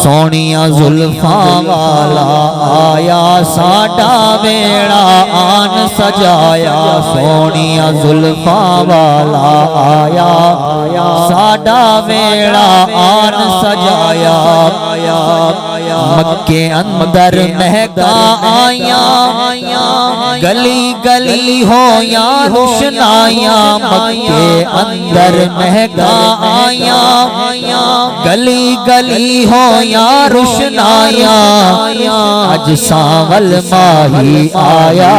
सोनिया जुल्फा वाला आया, साडा वेड़ा आन सजाया। सोनिया जुल्फा वाला आया, साडा वेड़ा आन सजाया। मक्के अंदर महका आया, गली गली हो या रोशनाया। मक्के अंदर महका आया, गली गली हो या रोशनाया। अज सावल माही आया,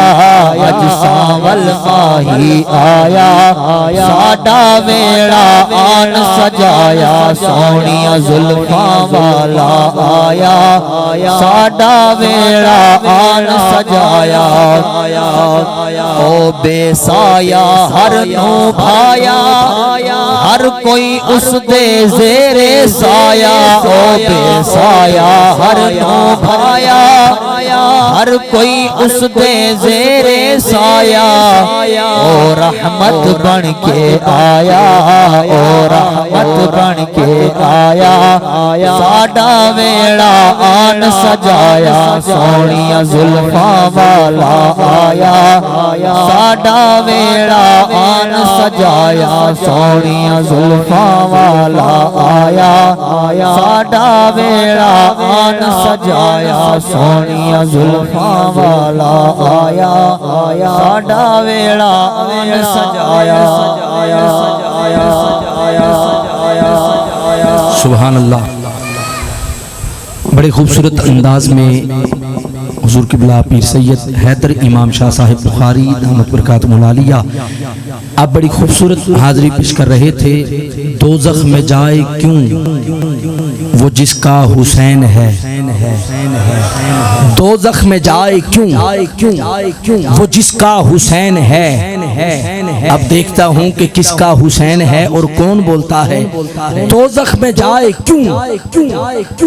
अज सावल माही आया, साडा वेड़ा आन सजाया। सोनिया जुल्फा वाला आया, साडा वेड़ा आन सजाया। ओ बेसाया हर नू भाया, हर कोई उस दे ज़ेरे साया। ओ बेसाया हर नू भाया, हर कोई उस दे ज़ेरे साया। ओ रहमत बन के आया, ओ रहमत बन के आया, साडा वेड़ा आन सजाया। सोनिया जुल्फा वाला आया, साडा वेड़ा आन सजाया। सोनिया जुल्फा वाला आया, साडा वेड़ा आन सजाया। सोनिया जुल्फा वाला आया, साडा वेड़ा आन सजाया। सुभान अल्लाह। बड़े खूबसूरत अंदाज में हुजूर किबला पीर सैयद हैदर इमाम शाह साहिब बुखारी दामत बरकातुहु आलिया आप बड़ी खूबसूरत हाजिरी पेश कर रहे थे। दोज़ख में जाए क्यों वो जिसका हुसैन है, दोज़ख में जाए क्यों वो जिसका हुसैन है। अब देखता हूँ कि किसका हुसैन है और कौन बोलता है। दोज़ख में जाए क्यों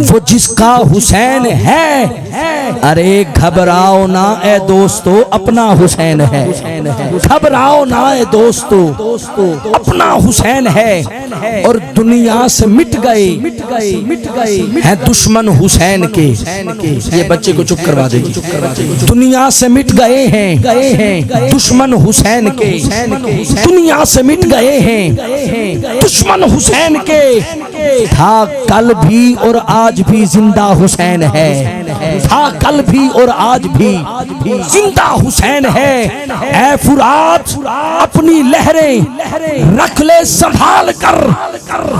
वो जिसका हुसैन है। अरे घबराओ ना ए दोस्तों, अपना हुसैन है। घबराओ ना ए दोस्तों, अपना हुसैन है। और दुनिया से मिट गए हैं दुश्मन हुसैन के। ये बच्चे को चुप करवा देगी। दुनिया से मिट गए हैं दुश्मन हुसैन के। दुनिया से मिट गए हैं दुश्मन हुसैन के। था कल भी और आज भी जिंदा हुसैन है। था कल भी और आज भी जिंदा हुसैन है। ऐ फुरात अपनी लहरें रख ले संभाल कर,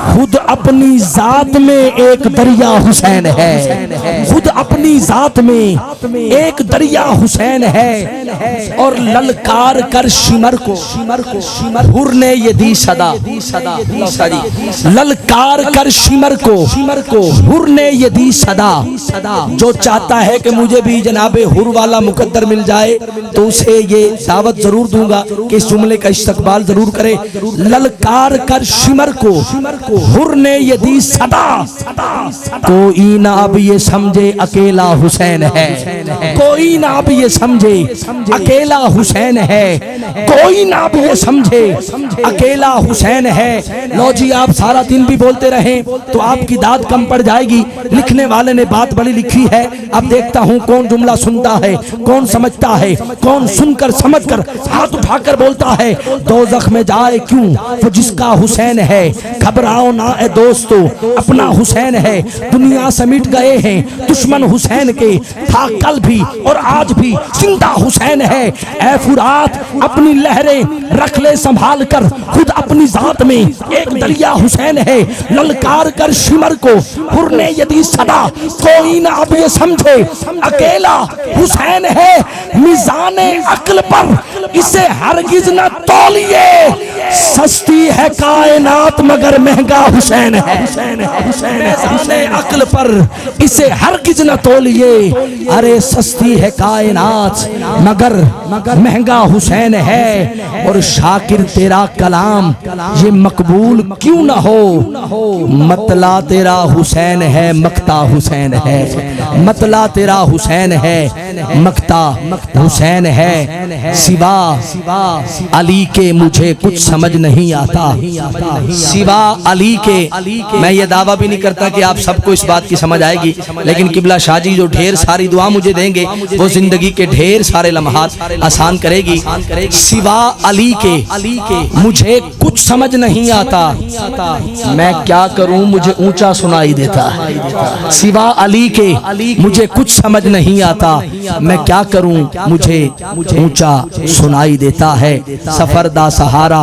खुद अपनी जात में एक दरिया हुसैन है। खुद अपनी जात में एक दरिया हुसैन है। और ललकार कर शिमर को हुर ने ये दी सदा। ललकार कर शिमर को हुर ने ये दी सदा। जो चाहता है कि मुझे भी जनाबे हुर वाला मुकद्दर मिल जाए तो उसे ये दावत जरूर दूंगा कि इस जुमले का इस्तकबाल जरूर करे। ललकार कर शिमर को हुर ने ये दी सदा। कोई ना अब ये समझे अकेला हुसैन है। कोई ना अब ये समझे अकेला हुसैन है। कोई ना अब ये समझे अकेला हुसैन है। लो जी, आप सारा दिन भी बोलते रहें तो आपकी दाद कम पड़ जाएगी। लिखने वाले ने बात बड़ी लिखी है। अब देखता हूँ कौन जुमला सुनता है, कौन समझता है, कौन सुनकर समझकर हाथ उठाकर बोलता है। दोज़ख में जाए क्यों वो जिसका हुसैन है। घबराओ ना ए दोस्तों, अपना हुसैन है। दुनिया से मिट गए हैं दुश्मन हुसैन के। था कल भी और आज भी जिंदा हुसैन है। ऐ फुरात अपनी लहरें रख ले संभाल कर, खुद अपनी जात में एक दरिया हुसैन है। ललकार कर शिमर को हुर ने यदि सदा। कोई ना अब ये समझे अकेला हुसैन है। मिजाने अक्ल पर इसे हरगिज न तौलिए। सस्ती है कायनात मगर महंगा हुसैन है। मिजाने अक्ल पर इसे हरगिज न तौलिए। अरे सस्ती है कायनात मगर महंगा हुसैन है। और शाकिर तेरा कलाम ये मकबूल क्यों ना हो। मतला तेरा हुसैन है, मकता हुसैन है। मतला तेरा हुसैन है, मक्ता हुसैन है, सिवा अली के मुझे कुछ समझ नहीं आता। सिवा अली के, मैं ये दावा भी नहीं करता कि आप सबको इस बात की समझ आएगी, लेकिन किबला शाजी जो ढेर सारी दुआ मुझे देंगे वो जिंदगी के ढेर सारे लम्हात आसान करेगी। सिवा अली के मुझे कुछ समझ नहीं आता, मैं क्या करूं मुझे ऊंचा सुनाई देता है। सिवा अली के मुझे कुछ समझ नहीं आता, मैं क्या करूं मुझे ऊंचा सुनाई देता है। सफर दा सहारा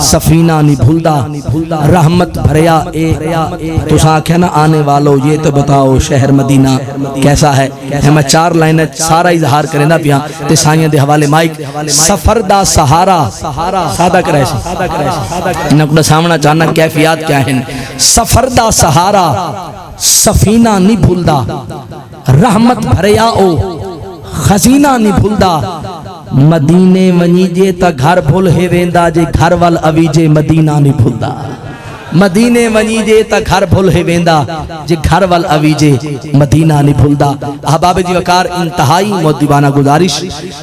सफीना नहीं भूलदा, रहमत भरया ए तुसा आख्या ना आने वालों ये तो बताओ शहर मदीना कैसा है। मैं 4 लाइन सारा इजहार करे ना पिया ते साइयां दे हवाले माइक। सफर दा सहारा सादा करे इन्हें सामना चाहना कैफियत क्या है। सफर दा सहारा सफीना नहीं भूलदा, रहमत भरया ओ खजीना नहीं भूलदा। मदीने वनीजे ता घर भूल हे वेंदा, जे घर वाल अवीजे मदीना नहीं भूलदा। मदीने वनीजे ता घर भूल हे वेंदा, जे घर वाल अवीजे मदीना नहीं भूलदा। अहबाब जी वकार इंतहाई मुद्दिबाना गुजारिश,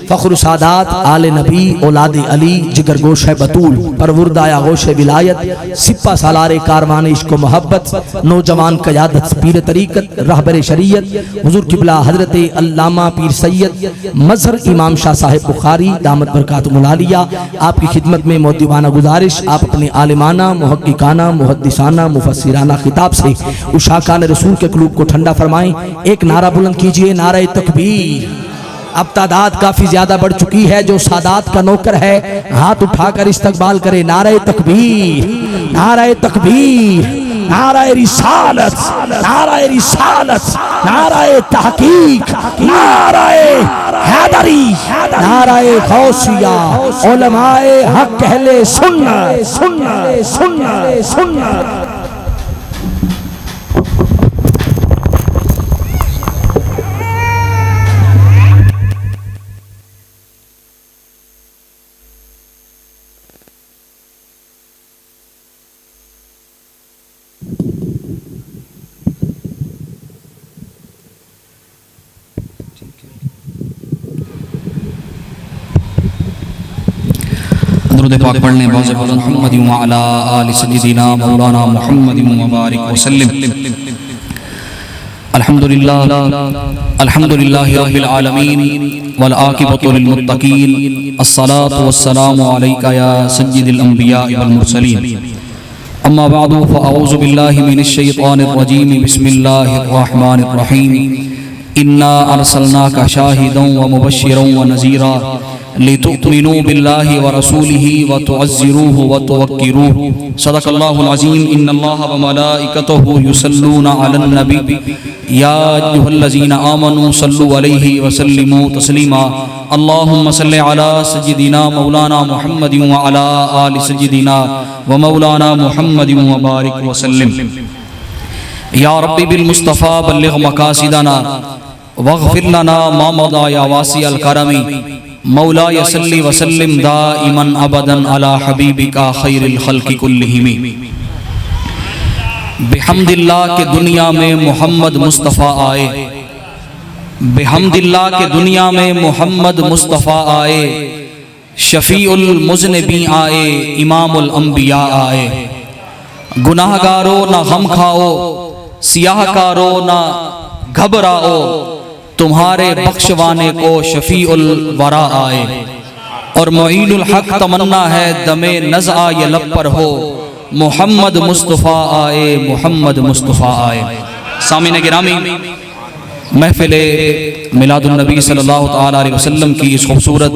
फख्र सादात आले नबी औलाद अली जिगर गोश है बतूल परवुरदाया गोश विलायत सिप्पा सालारे कारवान इश्क मोहब्बत नौजवान क़यादत पीर तरीक़त रहबर शरीयत हुज़ूर किबला हज़रत अल्लामा पीर सैयद मज़हर इमाम शाह साहिब बुखारी दामत बरकातुहुल आलिया आपकी खिदमत में मुद्दिबाना गुजारिश, आप अपने आलिमाना मुहक्किकाना मुहद्दिसाना मुफस्सिराना खिताब से उशाकान रसूल के क़ुलूब को ठंडा फरमाएं। एक नारा बुलंद कीजिए, नारे तकबीर। अब तादाद काफी ज्यादा बढ़ चुकी है, जो सादात का नौकर है हाथ उठाकर इस्तकबाल करे। नारे तकबीर, नारे तकबीर, नारे रिसालत, नारे रिसालत, नारे तहकीक, नारे हैदरी, नारे गौसिया, उलमाए हक अहले सुन्नत, सुन्नत, सुन्नत, सुन्नत। दुरूद पाक पढ़ने बाज़ मुहम्मद व अला आलि सय्यिदिना मौलाना मुहम्मद व बारिक वसल्लम। अल्हम्दुलिल्लाह अल्हम्दुलिल्लाहि रब्बिल आलमीन वल आक़िबतु लिल मुत्तक़ीन अस्सलातु वस्सलामु अलैका या सय्यिदिल अंबिया वल मुरसलीन। अम्मा बअदु फ़अऊज़ु बिल्लाहि मिनश शैतानिर रजीम बिस्मिल्लाहिर रहमानिर रहीम। इन्ना अर्सलनाका शाहिदन व मुबश्शिरन व नज़ीरा लितुमिनू बिल्लाहि व रसूलिही व तुअज़्ज़िरूहु व तुवक्किरूहु। सदक़ल्लाहुल अज़ीम। इन्नल्लाहा व मलाइकतहु युसल्लूना अलन नबी या अय्युहल्लज़ीना आमनू सल्लु अलैहि व सल्लिमू तस्लीमा। अल्लाहुम्मा सल्लि अला सय्यिदिना मौलाना मुहम्मदिन व अला आलि सय्यिदिना व मौलाना मुहम्मदिन व बारिक व सल्लिम। या रब्बी बिल मुस्तफ़ा बल्लिग़ मक़ासिदना वग़फ़िर लना मा मदा या वासिअल करमी। मौला सल्ली वसल्लिम दाइमन अबदन अला हबीबिका खैरिल खल्क़ि कुल्लिहिम। बिहम्दिल्लाह के दुनिया में मोहम्मद मुस्तफ़ा आए, बिहम्दिल्लाह के दुनिया में मोहम्मद मुस्तफ़ा आए। शफ़ीउल मुज़निबी आए, इमामुल अंबिया आए। गुनाहगारो ना गम खाओ, सियाहकारो ना घबराओ, तुम्हारे बख्शवाने को शफीउल वरा आए। और मुईनुल हक तमन्ना है दमे नज़ा ये लब पर हो, मोहम्मद मुस्तफ़ा आए, मोहम्मद मुस्तफ़ा आए। सामीन गिरामी, महफिले मिलादुन नबी सल्लल्लाहु तआला अलैहि वसल्लम की इस खूबसूरत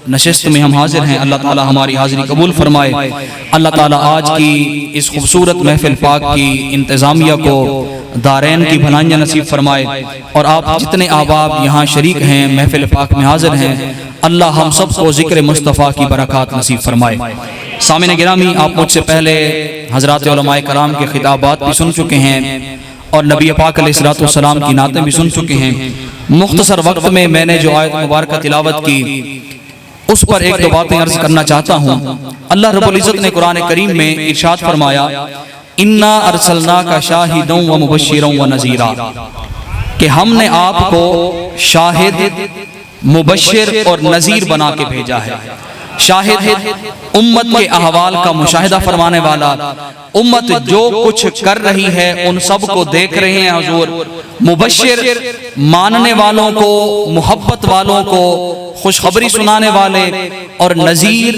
नशिस्त में हम हाजिर हैं। अल्लाह ताला हमारी हाजिरी कबूल फरमाए। अल्लाह ताला आज की इस खूबसूरत महफिल पाक की इंतज़ामिया को दारैन की भलाइयाँ नसीब फरमाए। और आप जितने अहबाब यहाँ शरीक हैं महफिल पाक में हाजिर हैं, अल्लाह हम सबको ज़िक्र मुस्तफ़ा की बरक़ात नसीब फरमाए। सामीन गिरामी, आप मुझसे पहले हज़रात उलमाए कराम के खिताबात भी सुन चुके हैं और नबी पाक अलैहिस्सलाम की नातें भी सुन चुके हैं। मुख्तसर वक्त में मैंने जो आयत मुबारक तिलावत की उस पर एक दो बातें अर्ज करना चाहता हूँ। अल्लाह रब्बुल इज़्ज़त ने कुरान करीम में इरशाद फरमाया, इन्ना अरसलनाका शाहिदन व मुबश्शिरन व नज़ीरा। कि हमने आपको शाहिद, मुबश्शिर और नज़ीर बना के भेजा है। शाहिद उम्मत के अहवाल का मुशाहिदा फरमाने वाला, उम्मत जो कुछ कर रही है उन सब को देख रहे हैं हुजूर। मुबश्शिर मानने वालों को, मोहब्बत वालों को खुशखबरी सुनाने वाले, और नज़ीर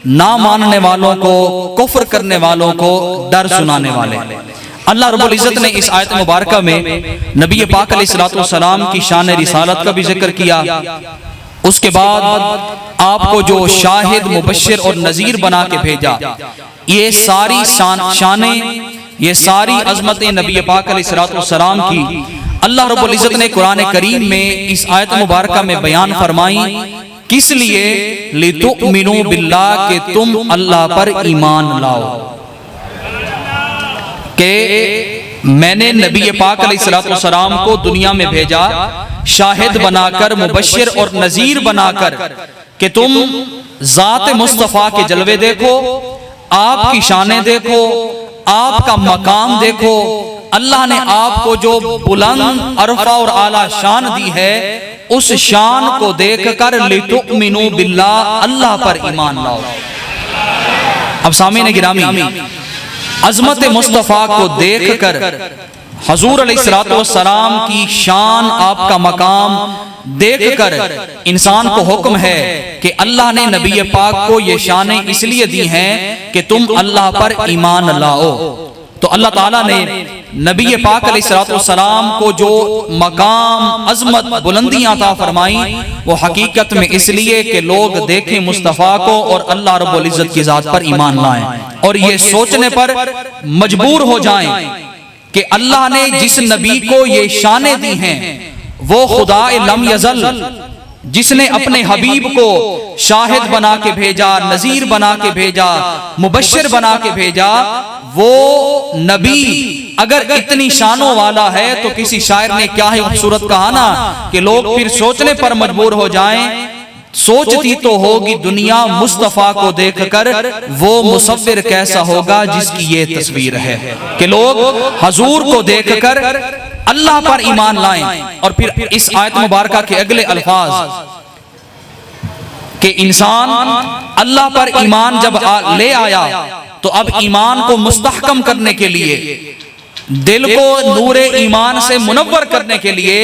ना मानने वालों को, कुफ्र करने वालों को डर सुनाने वाले। अल्लाह रब्बुल इज़्ज़त ने इस आयत मुबारका में नबी पाक अलैहिस्सलातु वस्सलाम की शान रिसालत का भी जिक्र किया। उसके बाद आपको जो शाहिद, मुबश्शिर और नज़ीर बना के भेजा, ये सारी शानें, ये सारी अज़मतें नबी पाक अलैहिस्सलातु वस्सलाम की अल्लाह रब्बुल इज़्ज़त ने कुरान करीम में इस आयत मुबारका में बयान फरमाई। किस लिए? लितुमिनु बिल्लाह, के तुम अल्लाह पर ईमान लाओ। कि मैंने नबी पाक अलैहिस्सलातु वस्सलाम को दुनिया में भेजा शाहिद बनाकर, मुबश्शिर और नज़ीर बनाकर, कि तुम ज़ात मुस्तफ़ा के जलवे देखो, आपकी शानें देखो, आपका मकाम देखो। अल्लाह ने आपको जो बुलंद, अरफा और आला शान दी है, उस शान को देखकर लितुमिनु बिल्लाह, अल्लाह पर ईमान लाओ। अब सामीन गिरामी, अज़मत मुस्तफ़ा को देखकर हुज़ूर अलैहिस्सलातु वस्सलाम की शान, आपका मकाम देखकर इंसान को हुक्म है कि अल्लाह ने नबी पाक को ये शानें इसलिए दी हैं कि तुम अल्लाह पर ईमान लाओ। तो अल्लाह ताला ने नबी पाक अलैहिस्सलातु वस्सलाम को जो मकाम, अज़मत, बुलंदियां अता फरमाई, वो हकीकत में इसलिए कि लोग देखें मुस्तफ़ा को और अल्लाह रब्बुल इज़्ज़त की ज़ात पर ईमान लाएं, और ये सोचने पर मजबूर हो जाएं कि अल्लाह ने जिस नबी को ये शानें दी हैं, वो खुदा लम यज़ल, जिसने अपने हबीब को शाहिद बना के भेजा, नज़ीर बना के भेजा, मुबश्शिर बना के भेजा, वो नबी अगर इतनी शानों वाला है तो किसी शायर ने क्या ही खूबसूरत कहा ना, कि लोग फिर सोचने पर मजबूर हो जाएं, सोचती तो होगी दुनिया मुस्तफ़ा को देखकर, वो मुसव्विर कैसा होगा जिसकी ये तस्वीर है। कि लोग हुजूर को देखकर अल्लाह पर ईमान लाएं। और फिर इस आयत मुबारका के अगले अल्फाज कि इंसान अल्लाह पर ईमान जब ले आया, तो अब ईमान को मुस्तहकम करने के लिए, दिल को नूरे ईमान से मुनव्वर करने के लिए,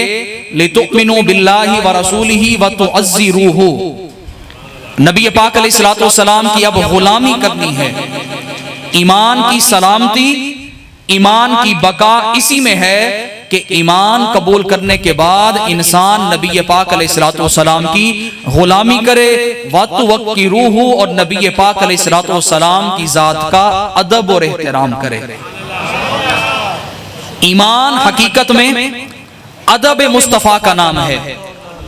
लितुमिनु बिल्लाहि व रसूलिही व तुअज़्ज़िरूहु, नबी पाक अलैहिस्सलातु वस्सलाम की अब गुलामी करनी है। ईमान की सलामती, ईमान की बका इसी में है कि ईमान कबूल करने के बाद इंसान नबी पाक अलैहिस्सलातु वस्सलाम की गुलामी करे, व तुवक्किरूहु, और नबी पाक अलैहिस्सलातु वस्सलाम की ज़ात का अदब और एहतराम करे। ईमान हकीकत में अदब मुस्तफ़ा का नाम है,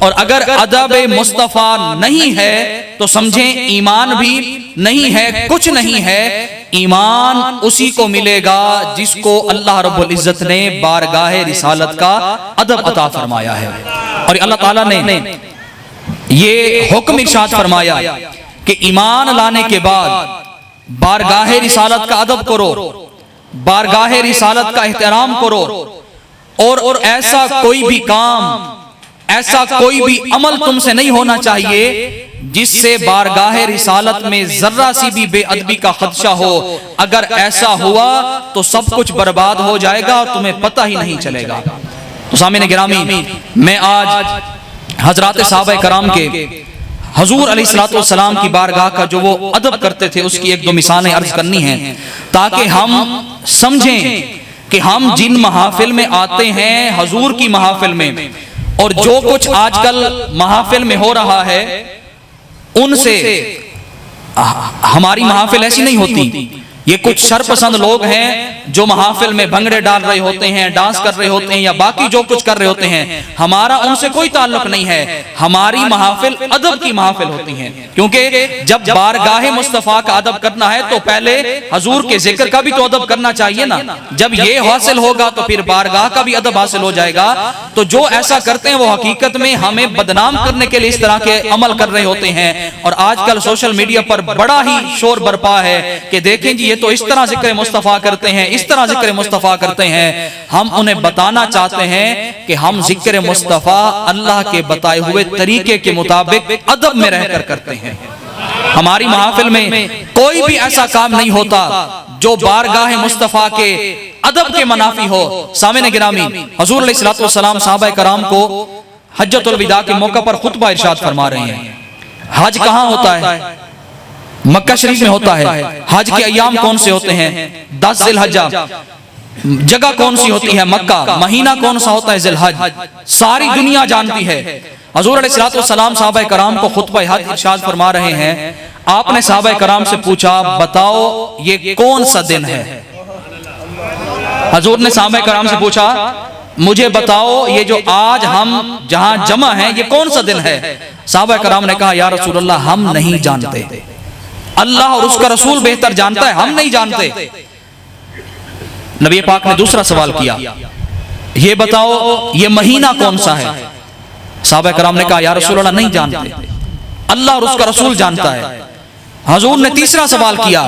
और अगर अदब मुस्तफ़ा नहीं है तो समझें ईमान भी नहीं है, कुछ नहीं है। ईमान उसी को मिलेगा जिसको अल्लाह रब्बुल इज़्ज़त ने बारगाह रिसालत का अदब अता फरमाया है। और अल्लाह ताला ने ये हुक्म इरशाद फरमाया कि ईमान लाने के बाद बारगाह रिसालत का अदब करो, बारगाह रिसालत का एहतराम करो, और ऐसा कोई भी काम, ऐसा कोई भी अमल तुमसे नहीं होना चाहिए जिससे बारगाह रिसालत में जर्रा सी भी बेअदबी का खदशा हो। अगर ऐसा हुआ तो सब कुछ बर्बाद हो जाएगा, तुम्हें पता ही नहीं चलेगा। तो सामने गिरामी, मैं आज हजरात साहबा कराम के हुजूर अलैहिस्सलातु वस्सलाम की बारगाह का जो वो अदब करते थे, उसकी एक दो मिसालें अर्ज करनी हैं, ताकि हम समझें कि हम जिन महाफिल में आते हैं, हुजूर की महाफिल में, और जो कुछ आजकल महाफिल में हो रहा है, उनसे हमारी महाफिल ऐसी नहीं होती। ये कुछ शरपसंद लोग हैं जो महाफिल में भंगड़े डाल रहे होते हैं, डांस कर रहे होते हैं, या बाकी जो कुछ कर रहे होते हैं। हमारा उनसे कोई ताल्लुक नहीं है। हमारी महाफिल अदब की महाफिल होती हैं, क्योंकि जब बारगाह मुस्तफ़ा का अदब करना है तो पहले हुजूर के जिक्र का भी तो अदब करना चाहिए ना। जब ये हासिल होगा तो फिर बारगाह का भी अदब हासिल हो जाएगा। तो जो ऐसा करते हैं वो हकीकत में हमें बदनाम करने के लिए इस तरह के अमल कर रहे होते हैं। और आजकल सोशल मीडिया पर बड़ा ही शोर बरपा है कि देखें जी, ये तो इस तरह जिक्र मुस्तफ़ा करते हैं, इस तरह जिक्र मुस्तफ़ा करते हैं, हम उन्हें बताना चाहते हैं कि हम जिक्र मुस्तफ़ा अल्लाह के बताए हुए तरीके के मुताबिक अदब में रहकर करते हैं। हमारी महफिल में कोई भी ऐसा काम नहीं होता जो बारगाह मुस्तफ़ा के अदब के मनाफी हो। सामने गिरामी, हुजूर अलैहिस्सलातु वस्सलाम सहाबा कराम को हज्जतुल विदा के मौके पर खुतबा इरशाद फरमा रहे हैं। हज कहाँ होता है? मक्का शरीफ में होता है। हज के अय्याम कौन से होते हैं? 10 ज़िलहज्जा। जगह कौन सी होती है? मक्का। महीना कौन सा होता है? ज़िलहज। सारी दुनिया जानती है। हुजूर अलैहिस्सलातु वस्सलाम सहाबा कराम को खुतबा हज इरशाद फरमा रहे हैं। आपने सहाबा कराम से पूछा, बताओ ये कौन सा दिन है? हुजूर ने सहाबा कराम से पूछा, मुझे बताओ ये जो आज हम जहां जमा हैं ये कौन सा दिन है? सहाबा कराम ने कहा, या रसूल अल्लाह, हम नहीं जानते, अल्लाह और उसका रसूल बेहतर जानता है, हम नहीं जानते। नबी पाक ने दूसरा सवाल किया, ये बताओ ये महीना कौन सा है? सहाबा कराम ने कहा, या रसूल अल्लाह, नहीं जानते, अल्लाह और उसका रसूल जानता है। हुजूर ने तीसरा सवाल किया,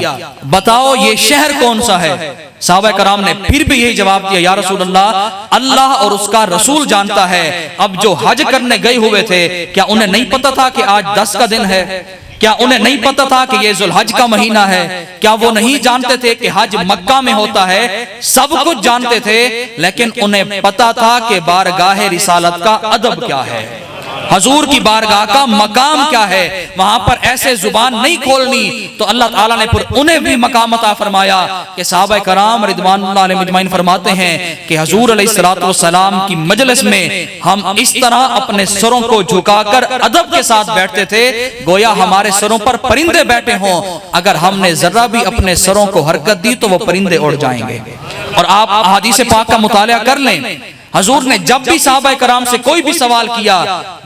बताओ ये शहर कौन सा है? सहाबा कराम ने फिर भी यही जवाब दिया, या रसूल अल्लाह, अल्लाह और उसका रसूल जानता है। अब जो हज करने गए हुए थे, क्या उन्हें नहीं पता था कि आज 10 का दिन है? क्या उन्हें नहीं पता था कि ये ज़ुल्हज का महीना है? क्या वो नहीं जानते थे कि हज मक्का में होता है? सब कुछ जानते थे, लेकिन उन्हें पता था कि बारगाह रिसालत का अदब क्या है, हजूर की बारगाह का मकाम क्या है, वहां पर ऐसे जुबान नहीं खोलनी। तो अल्लाह ताला ने फिर उन्हें भी मकाम अता फरमाया कि सहाबा कराम रिदवानुल्लाह अलैहिम अजमईन फरमाते हैं कि हजूर अलैहिस्सलातु वस्सलाम की मजलिस में हम इस तरह अपने सरों को झुकाकर अदब के साथ बैठते थे, गोया हमारे सरों पर परिंदे बैठे हों। अगर हमने जरा भी अपने सरों को हरकत दी तो वो परिंदे उड़ जाएंगे। और आप अहादीस पाक का मुताला कर लें, हजूर ने जब भी सहाबा कराम से कोई भी सवाल किया,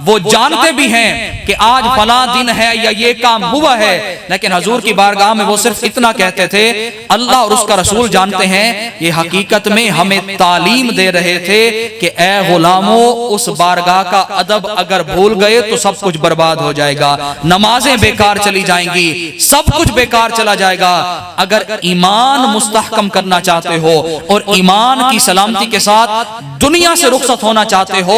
वो जानते भी हैं कि आज फला दिन है या ये काम हुआ है, लेकिन हजूर की बारगाह में वो सिर्फ इतना कहते थे, अल्लाह और उसका रसूल जानते हैं। ये हकीकत में हमें तालीम दे रहे थे कि ए गुलामो, उस बारगाह का अदब अगर भूल गए तो सब कुछ बर्बाद हो जाएगा, नमाजें बेकार चली जाएंगी, सब कुछ बेकार चला जाएगा। अगर ईमान मुस्तहकम करना चाहते हो और ईमान की सलामती के साथ दुनिया से रुखसत होना चाहते हो,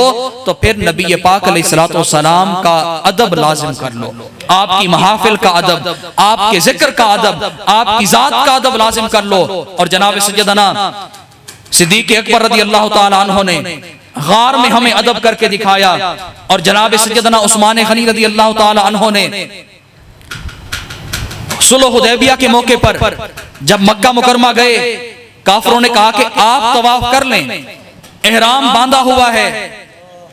तो फिर नबी पाक अलैहिस्सलातु वस्सलाम का अदब लाजिम कर लो। आपकी महफिल का अदब, आपके जिक्र का अदब, आपकी जात का अदब लाजिम कर लो। और जनाब सैयदना सिद्दीक़ अकबर रज़ी अल्लाह ताला अन्हु ने गार में हमें अदब करके दिखाया, और जनाब सैयदना उस्मान गनी रज़ी अल्लाह ताला अन्हु ने सुलह हुदैबिया के मौके पर जब मक्का मुकरमा गए, काफिरों ने कहा कि आप तवाफ कर लें, एहराम बांधा हुआ है।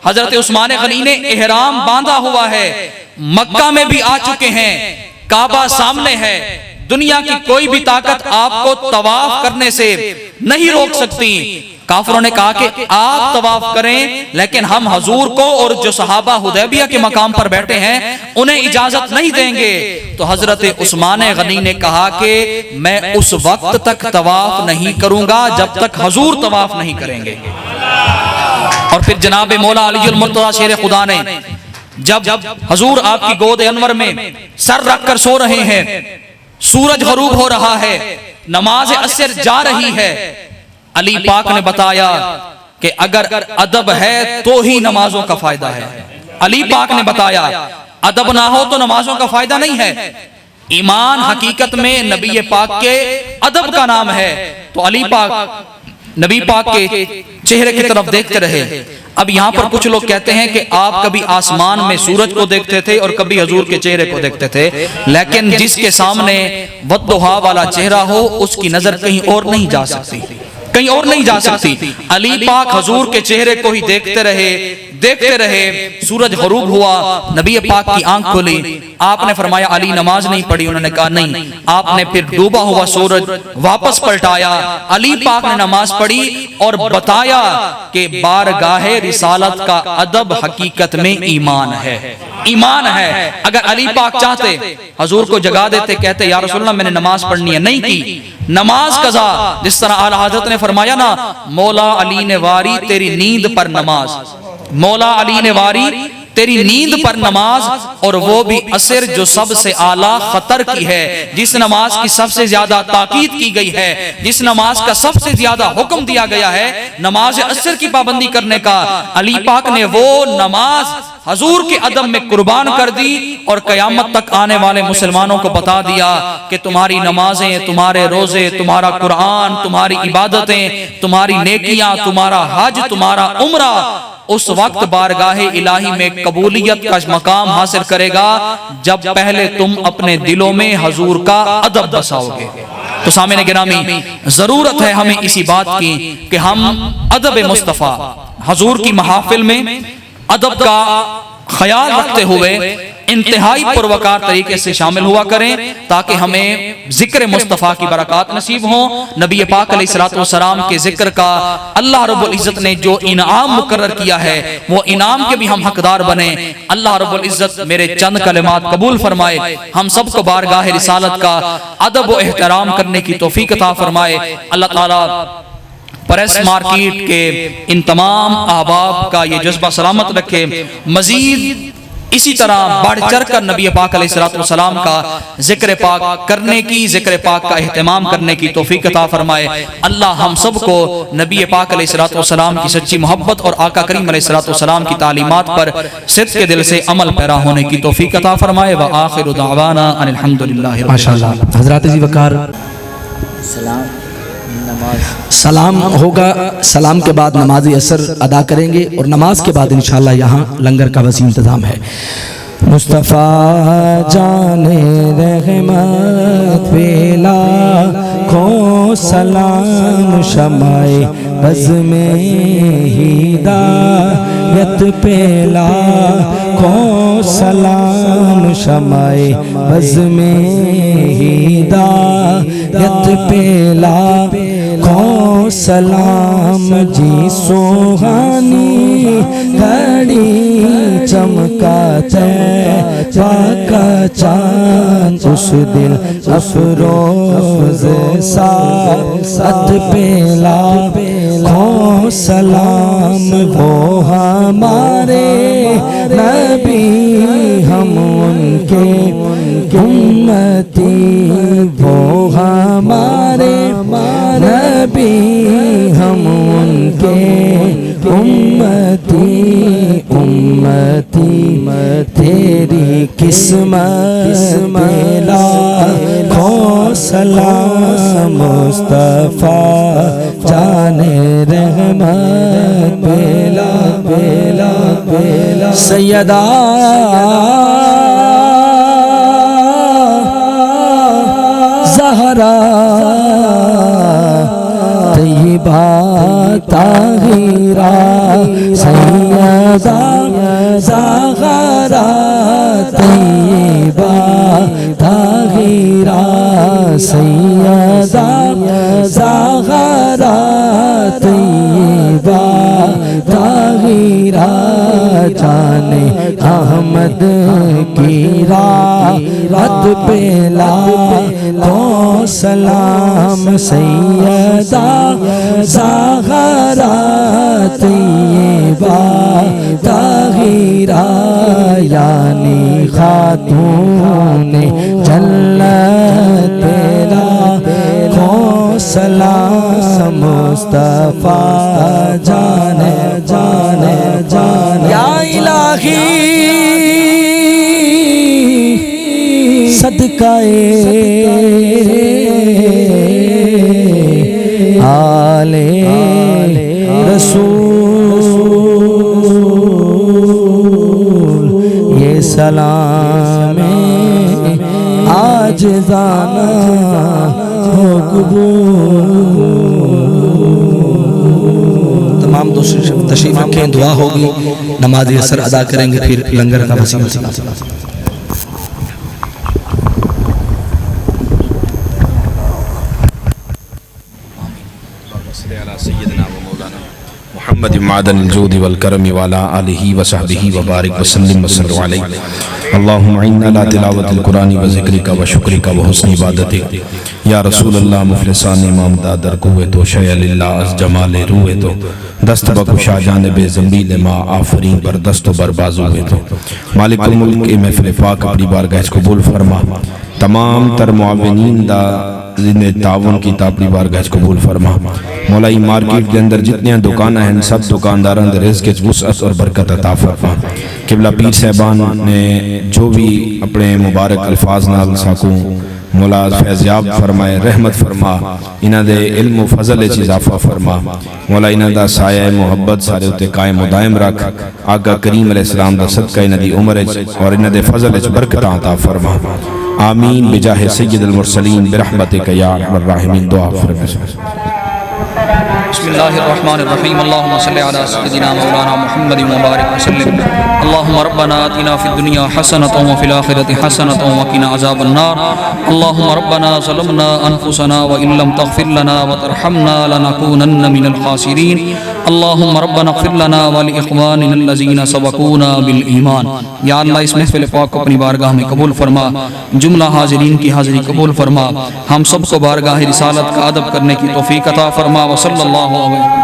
हजरत उस्मान गनी ने एहराम बांधा हुआ है, मक्का में भी आ चुके हैं, काबा सामने है, दुनिया की कोई भी ताकत आपको तवाफ करने से नहीं रोक सकती। काफिरों ने कहा कि आप तवाफ करें, लेकिन हम हजूर को और जो सहाबा हुदैबिया के मकाम पर बैठे हैं उन्हें इजाजत नहीं देंगे। तो हजरत उस्मान गनी ने कहा कि मैं उस वक्त तक तवाफ नहीं करूंगा जब तक हजूर तवाफ नहीं करेंगे। और फिर जनाब मौला अलीउल मुर्तज़ा शेर खुदा ने जब हजूर आपकी गोद अनवर में सर रखकर सो रहे हैं, सूरज गरूब हो रहा है, नमाज असर जा रही है, अली पाक ने बताया कि अगर अदब है तो ही नमाजों का फायदा है। अली पाक ने बताया अदब ना हो तो नमाजों का फायदा नहीं है। ईमान हकीकत में नबी पाक के अदब का नाम है। तो अली पाक नबी पाक के चेहरे की तरफ देखते रहे। अब यहाँ पर कुछ लोग कहते हैं कि आप कभी आसमान में सूरज को देखते थे और कभी हजूर के चेहरे को देखते थे, लेकिन जिसके सामने वद्दुहा वाला चेहरा हो उसकी नजर कहीं और नहीं जा सकती, कहीं और नहीं जा सकती। अली पाक हजूर के चेहरे को ही देखते रहे, देखते रहे। सूरज गरूब हुआ, नबी पाक की आंख खुली, आपने फरमाया अली नमाज नहीं पढ़ी? उन्होंने कहा नहीं। आपने फिर डूबा हुआ सूरज वापस पलटाया, अली पाक ने नमाज पढ़ी और बताया कि बारगाहे रिसालत का अदब हकीकत में ईमान है, ईमान है। अगर अली पाक चाहते हजूर को जगा देते, कहते या रसूलल्लाह मैंने नमाज पढ़नी है, नहीं की, नमाज कज़ा। जिस तरह आला हज़रत ने फरमाया ना, मौला अली ने वारी तेरी नींद पर नमाज, मौला अली ने वारी तेरी नींद पर नमाज, और वो भी असर जो सबसे आला खतर की है, जिस नमाज की सबसे ज्यादा ताकीद की गई है, जिस नमाज का सबसे ज्यादा हुक्म दिया गया है, नमाज असर की पाबंदी करने का। अली पाक ने वो नमाज हजूर के अदब में कुर्बान कर दी और कयामत तक आने वाले मुसलमानों को बता दिया कि तुम्हारी नमाजें, तुम्हारे रोजे, तुम्हारा कुरान, तुम्हारी इबादतें, तुम्हारी नेकियां, तुम्हारा हज, तुम्हारा उम्रा उस वक्त बारगाहे इलाही में कबूलियत का मकाम हासिल करेगा जब पहले तुम अपने दिलों में हजूर का अदब बसाओगे। तो सामने गिरामी, जरूरत है हमें इसी बात की कि हम अदब मुस्तफा हजूर की महाफिल में अदब का ख्याल रखते हुए इंतहाई पुरवकार तरीके से शामिल हुआ करें, ताकि हमें जिक्र मुस्तफ़ा की बरकत नसीब हो। नबी पाक अलैहिस्सलाम के जिक्र का अल्लाह रब्बुल इज़्ज़त ने जो इनाम मुकर्रर किया है, वो इनाम के भी हम हकदार बने। अल्लाह रब्बुल इज़्ज़त मेरे चंद कलिमात कबूल फरमाए, हम सबको बारगाह रिसालत का अदब व एहतराम करने की तौफीक अता फरमाए। अल्लाह ताला प्रेस मार्केट के इन तमाम अहबाब का ये जज्बा सलामत रखे। मजीद इसी तरह बढ़ चढ़ कर नबी पाक अलैहिस्सलाम का जिक्र पाक करने की, जिक्र पाक का एहतमाम करने की तौफीक अता फरमाए। अल्लाह हम सबको नबी पाक अलैहिस्सलाम की सच्ची मोहब्बत और आका करीम अलैहिस्सलाम की तालीमात पर सिद्क़ के दिल से अमल पैरा होने की तौफीक अता फरमाए। व आखिरु दावाना अनिल हम्दुलिल्लाहि माशाअल्लाह। हज़रात जी वकार सलाम होगा, सलाम के बाद नमाज असर अदा करेंगे और नमाज के बाद इंशाअल्लाह यहाँ लंगर का वसी इंतज़ाम है। मुस्तफ़ा जाने रहमत पेला को सलाम शमाए बज़ में हिदायत पेला को सलाम शमाए बज़ में हिदायत पेला को सलाम जी सुहानी घड़ी चमकाते पाका चांद उस दिल अफरोज साथ पेला को सलाम वो हमारे नबी हम उनके उम्मती, वो हमारे नबी हम उनके उम्मती। उम्मती तेरी किस्मत मेला खो सलाम मुस्तफ़ा जाने रहमत बेला बेला बेला। सैयदा ज़हरा तैयबा ताहिरा सैयदा ज़हरा तैयबा ताहिरा सैयदा ज़हरा तैयबा ताहिरा जाने अहमद की रात पेला को सलाम सैयदा ज़हरा तैयबा ताहिरा यानी खातूने जन्नत तेरा को सलाम मुस्तफ़ा जाने जाने जाने। या इलाही सदकाए आले रसूल ये सलाम आज जाना हो कबूल। तमाम दोस्त तशरीफ रखें, दुआ होगी, नमाज असर अदा करेंगे, फिर लंगर का वसीला। मुहम्मद मादन जूद वल करम वाला आलिही व सहबिही व बारिक वसल्लम वसल्लम अलैहि अल्लाहुम्मा इन्ना ला तिलावतिल कुरानी व ज़िक्रिका व शुक्रिका व हुस्न इबादतिक या रसूल अल्लाह मुफलिसान इमाम दादर कुए तो शय लिल्लाह अज़ जमाल रूए तो दस्त बकुशा जानिब ज़ंबील मा आफरीन पर दस्त बर बाजू हुए तो मालिकुल मुल्क के महफिल पाक अपनी बारगाह कबूल फरमा तमाम तर मुआविनीन दा जिन्हें तावन की तापड़ी बारगाह कबूल फरमा मौलाई मार्केट के अंदर जितने दुकान हैं सब दुकानदारों के रिज़्क़ के वुसअत और बरकत अता फरमा किबला पीर साहबान ने जो भी अपने मुबारक अल्फाज नाल साकू मौला फैज़याब फरमाए रहमत फरमा इन्हां दे इल्म फजल च इजाफा फरमा मौला इन्हां दा साया मोहब्बत सारे उत्ते कायम मुदायम रख आगा करीम अलैहिस्सलाम दा सदका इन्हां दी उम्र और इन्हां दे फजल च बरकत अता फरमा आमीन बिजाह सय्यदुल मुरसलीन बिरहमतिक या अरहमर राहिमीन दुआ फरमा बिस्मिल्लाहिर्रहमानिर्रहीम अल्लाहुम्मा सल्लि अला सय्यिदिना मौलाना मुहम्मदिन व बारिक वसल्लिम अल्लाहुम्मा रब्बना आतिना फिद दुनिया हसनतन व फिल आखिरति हसनतन व क़िना अज़ाबन नार अल्लाहुम्मा रब्बना ज़लमना अनफुसना व इन लम तग़फिर लना व तरहमना लनकूनन्न मिनल ख़ासिरीन अल्लाहुम्मा रब्बना इग़फिर लना व लिइख़वानिना अल्लज़ीना सबक़ूना बिल ईमान। या अल्लाह इस महफ़िल पाक को अपनी बारगाह में कबूल फरमा जुमला हाज़िरीन की हाज़िरी कबूल फरमा हम सब को बारगाह रिसालत का अदब करने की तौफ़ीक़ अता फरमा व सल्लल्लाहु अलैहि